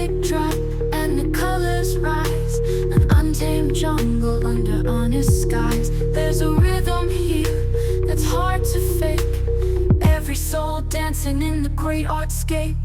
big drop and the colors rise. An untamed jungle under honest skies. There's a rhythm here that's hard to fake. Every soul dancing in the great artscape.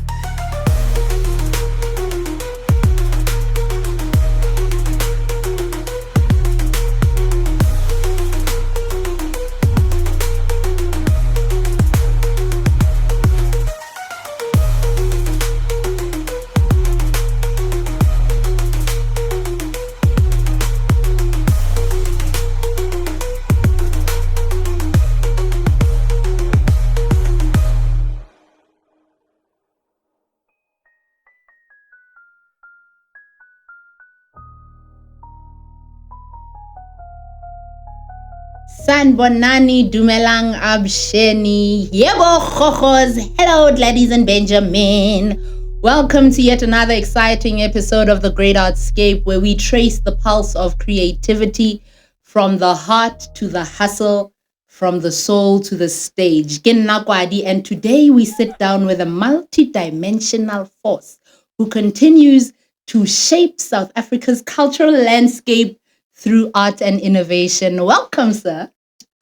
Sanbonani Dumelang Absheni. Yebo Khokhoz. Hello, ladies and Benjamin. Welcome to yet another exciting episode of The Great Artscape, where we trace the pulse of creativity from the heart to the hustle, from the soul to the stage. And today we sit down with a multi-dimensional force who continues to shape South Africa's cultural landscape through art and innovation. Welcome, sir.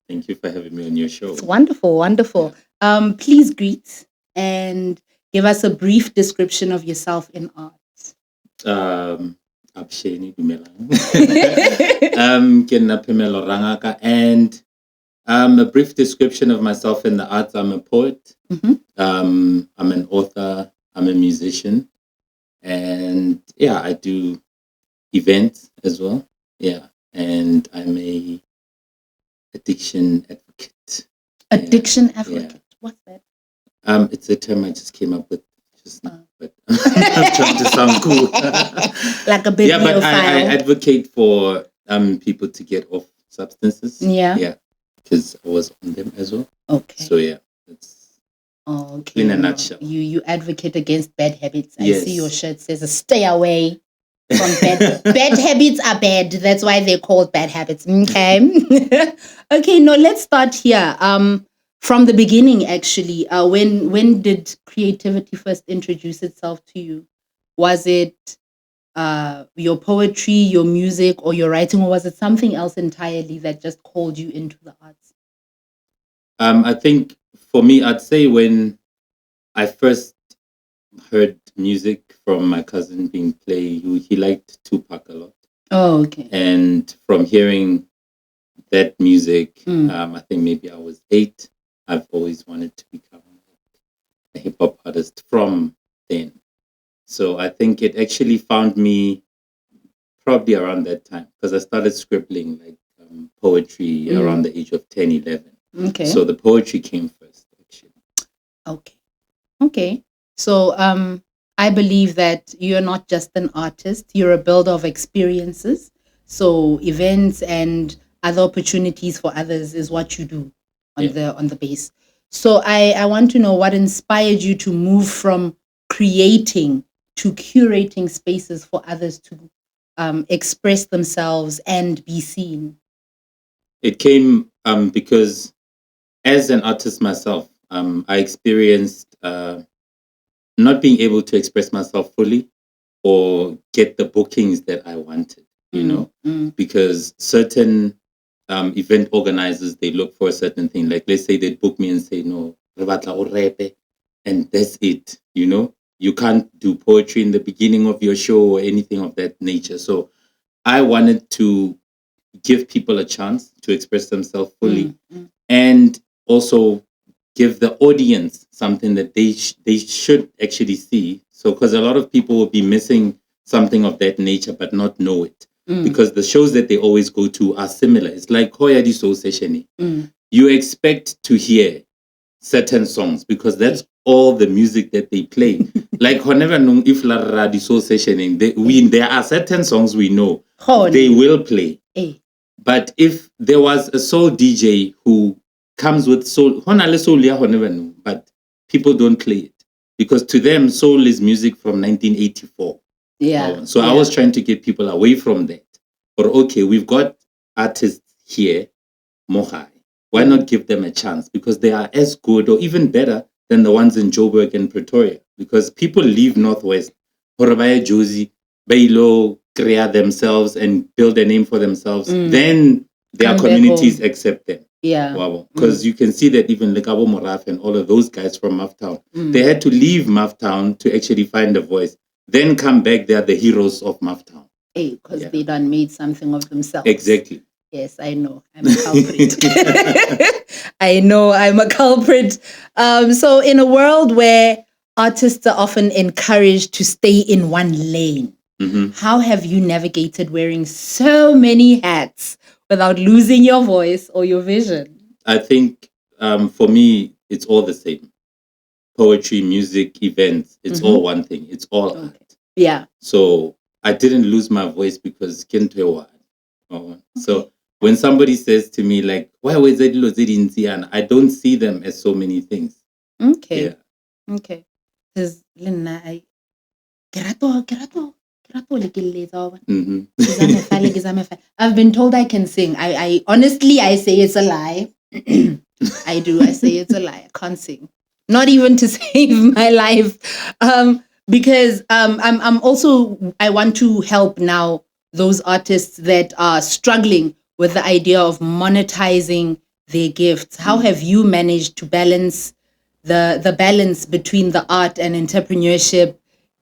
Thank you for having me on your show. It's wonderful, wonderful. Please greet and give us a brief description of yourself in art. Absheni Dumelang. Kena Pemelo Rangaka. And a brief description of myself in the arts. I'm a poet. Mm-hmm. I'm an author. I'm a musician. And yeah, I do events as well. Yeah. And I'm a addiction advocate. Addiction advocate. Yeah. What's that? It's a term I just came up with just now, but I'm trying to sound cool. Like a bibliophile. Yeah, but I advocate for people to get off substances. Yeah. Because I was on them as well. Okay. So yeah, that's okay. in a nutshell. You advocate against bad habits. I Yes. see your shirt says stay away from bad habits are bad. That's why they're called bad habits. Okay. Okay, no, let's start here. From the beginning, actually. When did creativity first introduce itself to you? Was it your poetry, your music, or your writing, or was it something else entirely that just called you into the arts? I think for me, I'd say when I first heard music from my cousin being played, he liked Tupac a lot. Oh, okay. And from hearing that music, Mm. I think maybe I was 8. I've always wanted to become a hip hop artist from then. So I think it actually found me probably around that time because I started scribbling like poetry Mm. around the age of 10, 11. Okay. So the poetry came first, actually. Okay. So I believe that you're not just an artist, you're a builder of experiences. So events and other opportunities for others is what you do on the base. So I want to know what inspired you to move from creating to curating spaces for others to express themselves and be seen. It came because as an artist myself, I experienced not being able to express myself fully or get the bookings that I wanted, because certain event organizers, they look for a certain thing. Like, let's say they book me and say, no, re batla o repe, and that's it, You can't do poetry in the beginning of your show or anything of that nature. So I wanted to give people a chance to express themselves fully and also give the audience something that they should actually see. So, because a lot of people will be missing something of that nature but not know it. Because the shows that they always go to are similar. It's like Hoya di Soul Session. You expect to hear certain songs because that's all the music that they play. Like whenever if la di Soul Session, there are certain songs we know they will play. But if there was a soul DJ who comes with soul, but people don't play it because to them soul is music from 1984. Yeah. So I was trying to get people away from that. Or okay, we've got artists here, Mohai. Why not give them a chance? Because they are as good or even better than the ones in Joburg and Pretoria. Because people leave Northwest hore ba ye Jozi, ba ilo create themselves and build a name for themselves, then their Come back communities home. accept them. Yeah. Wow. Because you can see that even Lekabo Moraf and all of those guys from Maftown, they had to leave Maftown to actually find a voice. Then come back, they are the heroes of Maftown. Because Yeah. they done made something of themselves. Exactly. Yes, I know. I'm a culprit. I know I'm a culprit. So in a world where artists are often encouraged to stay in one lane, how have you navigated wearing so many hats without losing your voice or your vision? I think for me, it's all the same. Poetry, music, events, it's all one thing. It's all art. Yeah. So I didn't lose my voice because Kintewa. So when somebody says to me like, why was it Lozidinzian? I don't see them as so many things. Okay. Yeah. Okay. Because Lina, I've been told I can sing. I honestly, I say it's a lie. I do. I say it's a lie. I can't sing. Not even to save my life. Because I'm also, I want to help now those artists that are struggling with the idea of monetizing their gifts. How have you managed to balance the balance between the art and entrepreneurship,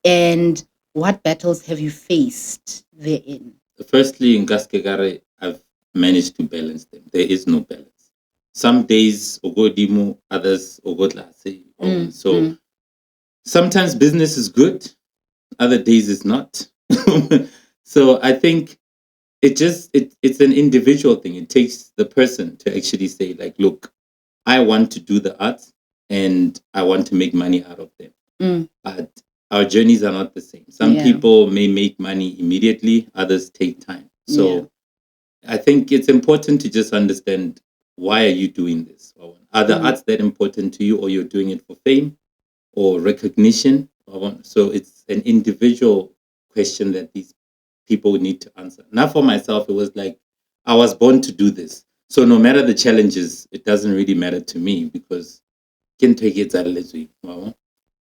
and what battles have you faced therein? Firstly, in Gaskegare, I've managed to balance them. There is no balance. Some days Ogodimo, others Ogodlase. So sometimes business is good, other days it's not. So I think it's an individual thing. It takes the person to actually say, like, look, I want to do the arts and I want to make money out of them. But our journeys are not the same. Some people may make money immediately, others take time. So I think it's important to just understand, why are you doing this? Are the arts that important to you, or you're doing it for fame or recognition? So it's an individual question that these people need to answer. Now for myself, it was like, I was born to do this. So no matter the challenges, it doesn't really matter to me, because can take it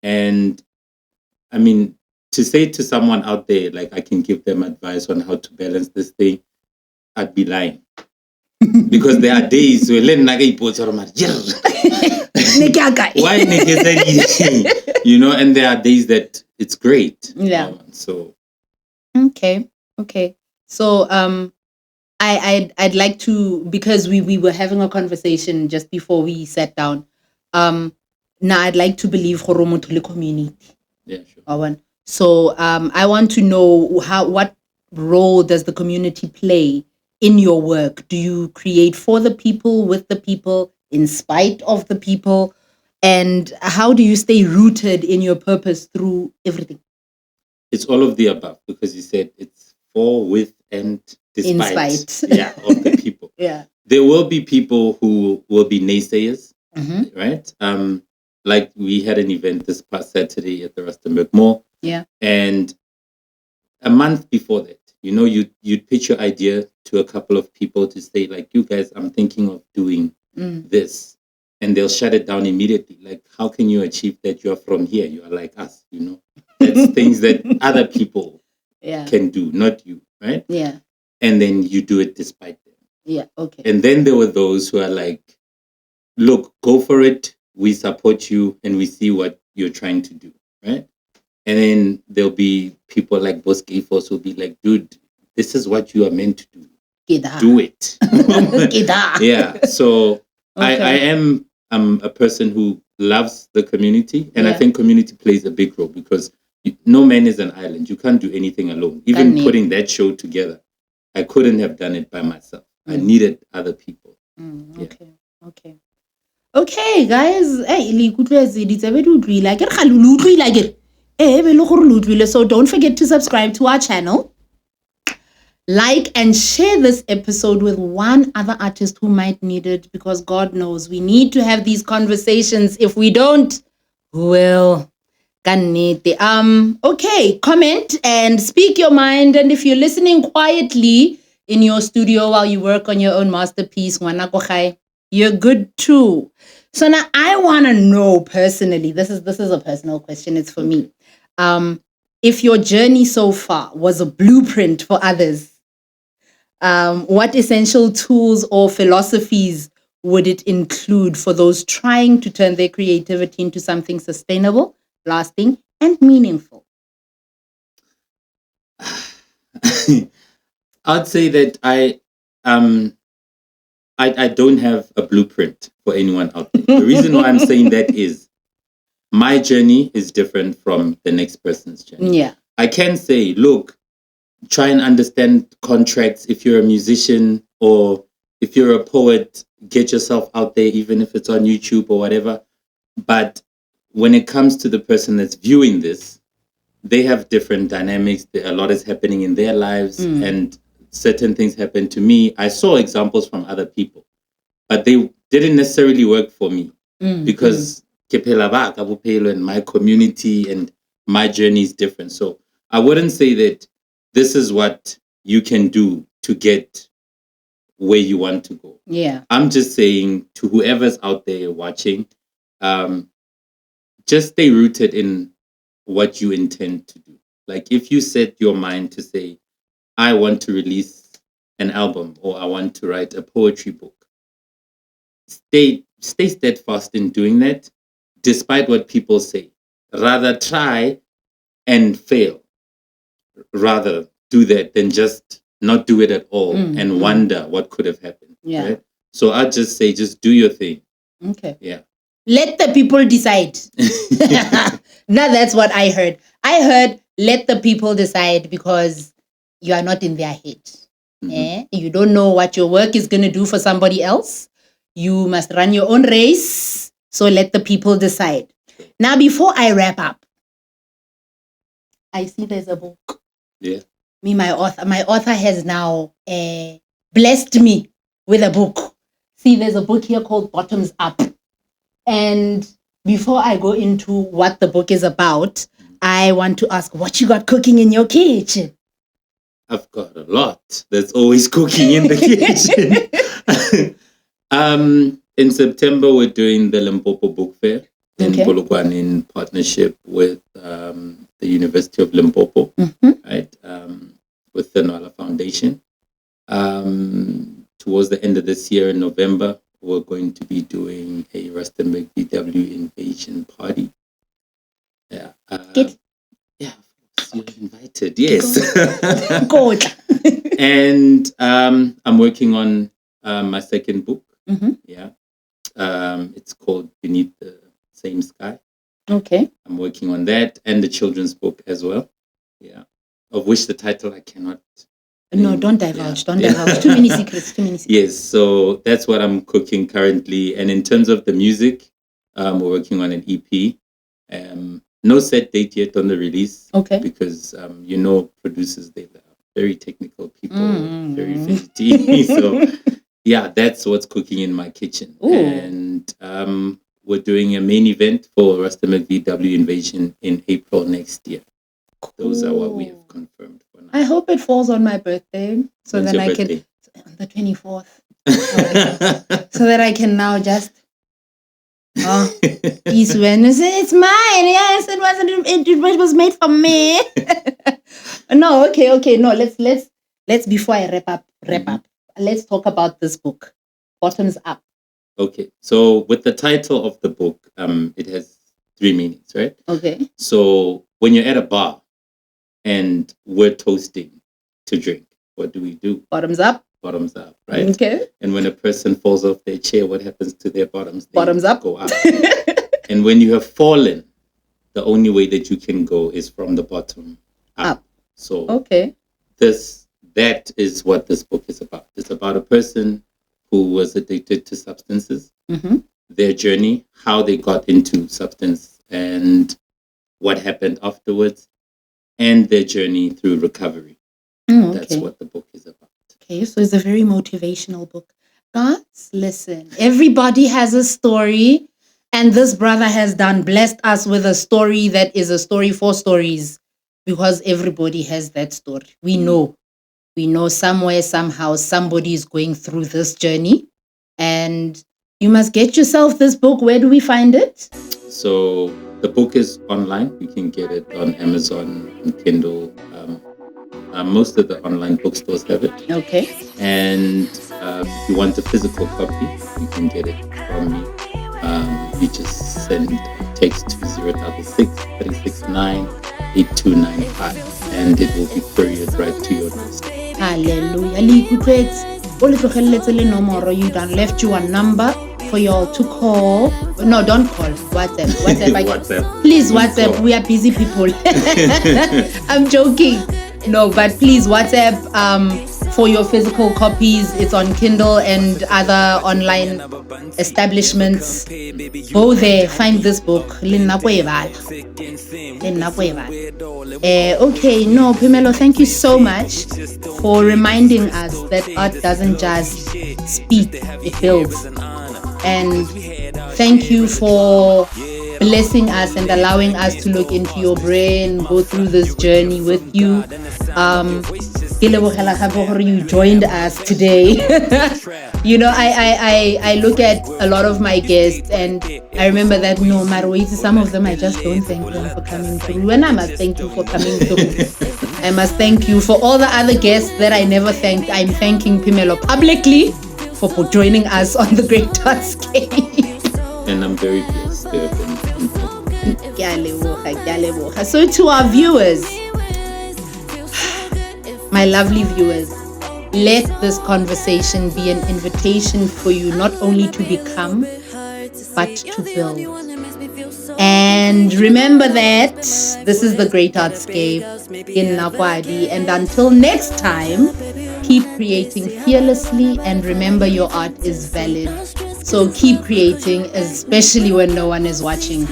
and I mean, to say to someone out there, like, I can give them advice on how to balance this thing, I'd be lying. Because there are days where why you know, and there are days that it's great. Yeah. So okay. So I'd like to, because we were having a conversation just before we sat down. Now I'd like to believe Horomotuli community. Yeah, sure. So I want to know what role does the community play in your work? Do you create for the people, with the people, in spite of the people? And how do you stay rooted in your purpose through everything? It's all of the above, because you said it's for, with, and despite. In spite. Yeah, of the people. Yeah. There will be people who will be naysayers, right? Like we had an event this past Saturday at the Rustenburg Mall. Yeah. And a month before that, you know, you'd pitch your idea to a couple of people to say, like, you guys, I'm thinking of doing this. And they'll shut it down immediately. Like, how can you achieve that? You're from here. You are like us, you know. That's things that other people can do, not you, right? Yeah. And then you do it despite them. Yeah, okay. And then there were those who are like, look, go for it. We support you and we see what you're trying to do, right? And then there'll be people like Boss Gayforce who'll be like, dude, this is what you are meant to do. Do it. Yeah. So I am a person who loves the community, and I think community plays a big role, because no man is an island. You can't do anything alone. Even putting that show together, I couldn't have done it by myself. I needed other people. Okay, guys. So don't forget to subscribe to our channel. Like and share this episode with one other artist who might need it, because God knows we need to have these conversations. If we don't, who will? Okay, comment and speak your mind. And if you're listening quietly in your studio while you work on your own masterpiece, you're good too. So now I want to know personally, this is a personal question, it's for me. if your journey so far was a blueprint for others, what essential tools or philosophies would it include for those trying to turn their creativity into something sustainable, lasting, and meaningful? I'd say that I don't have a blueprint for anyone out there. The reason why I'm saying that is my journey is different from the next person's journey. Yeah. I can say, look, try and understand contracts if you're a musician or if you're a poet, get yourself out there, even if it's on YouTube or whatever. But when it comes to the person that's viewing this, they have different dynamics. A lot is happening in their lives and certain things happen to me. I saw examples from other people, but they didn't necessarily work for me because and my community and my journey is different. So I wouldn't say that this is what you can do to get where you want to go. Yeah. I'm just saying to whoever's out there watching, just stay rooted in what you intend to do. Like if you set your mind to say, I want to release an album or I want to write a poetry book, stay steadfast in doing that, despite what people say. Rather try and fail. Rather do that than just not do it at all and wonder what could have happened. Yeah. Right? So I'd just say, just do your thing. Okay. Yeah. Let the people decide. Now that's what I heard. I heard let the people decide because you are not in their head. You don't know what your work is going to do for somebody else. You must run your own race. So let the people decide. Now, before I wrap up, I see there's a book. Yeah. My author has now blessed me with a book. See, there's a book here called Bottoms Up. And before I go into what the book is about, I want to ask what you got cooking in your kitchen. I've got a lot. There's always cooking in the kitchen. In September, we're doing the Limpopo Book Fair in Polokwane in partnership with the University of Limpopo, right? With the Nwala Foundation. Towards the end of this year in November, we're going to be doing a Rustenburg VW invasion party. Yeah. Yeah, you're invited. Yes. Good. And I'm working on my second book. Yeah. It's called Beneath the Same Sky. Okay. I'm working on that and the children's book as well. Yeah. Of which the title I cannot. No, don't divulge. Don't divulge. Too many secrets. Yes. So that's what I'm cooking currently. And in terms of the music, we're working on an EP. No set date yet on the release. Okay. Because, producers, they're very technical people, very fidgety. So, yeah, that's what's cooking in my kitchen. Ooh. And we're doing a main event for Rustenburg VW Invasion in April next year. Cool. Those are what we have confirmed for now. I hope it falls on my birthday so When's that your I birthday? can on the 24th. So that I can now just East Wednesday. It's mine. Yes, it wasn't. It was made for me. No, okay. No, let's before I wrap up. Let's talk about this book, Bottoms Up. Okay, so with the title of the book, it has 3 meanings, right? Okay. So when you're at a bar and we're toasting to drink, what do? Bottoms up. Bottoms up, right? Okay. And when a person falls off their chair, what happens to their bottoms? They Bottoms up. Go up. And when you have fallen, the only way that you can go is from the bottom up. So okay. That is what this book is about. It's about a person who was addicted to substances, their journey, how they got into substance and what happened afterwards, and their journey through recovery. Okay. That's what the book is about. Okay, so it's a very motivational book. Guys, listen, everybody has a story, and this brother has blessed us with a story that is a story for stories, because everybody has that story. We know somewhere, somehow, somebody is going through this journey, and you must get yourself this book. Where do we find it? So The book is online. You can get it on Amazon, on Kindle. Most of the online bookstores have it. Okay. And if you want a physical copy, you can get it from me. You just send text to 066-369-8295 and it will be couriered right to your doorstep. Hallelujah. You done left you a number for y'all to call. No, don't call. WhatsApp. WhatsApp. Please WhatsApp. We are busy people. I'm joking. No, but please WhatsApp for your physical copies. It's on Kindle and other online establishments. Go there, find this book. Okay, no, Phemelo, thank you so much for reminding us that art doesn't just speak, it builds. And thank you for blessing us and allowing us to look into your brain, go through this journey with you. You joined us today. You know, I look at a lot of my guests and I remember that no matter what, some of them I just don't thank them for coming through. And I must thank you for coming through. I must thank you for all the other guests that I never thanked. I'm thanking Phemelo publicly for joining us on the Great Artscape. And I'm very blessed to have been. So to our viewers, my lovely viewers, let this conversation be an invitation for you not only to become, but to build. And remember that this is the Great Artscape in Nakwadi. And until next time, keep creating fearlessly and remember your art is valid. So keep creating, especially when no one is watching.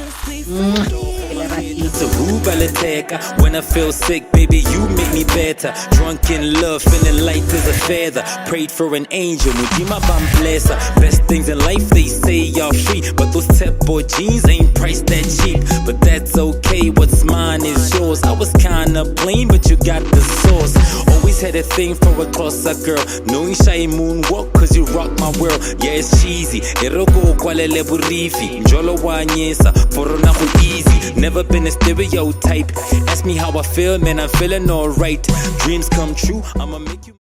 When I feel sick, baby, you make me better. Drunk in love, feeling light as a feather. Prayed for an angel, best things in life they say are free, but those Teppo jeans ain't priced that cheap. But that's okay, what's mine is yours. I was kinda plain, but you got the sauce. Always had a thing for a closer girl, knowing shy moonwalk cause you rock my world. Yeah, it's cheesy, eroko kwalele burifi, njolo wanyesa, forona go easy. Never been a stereotype. Ask me how I feel, man, I'm feeling alright. Dreams come true, I'ma make you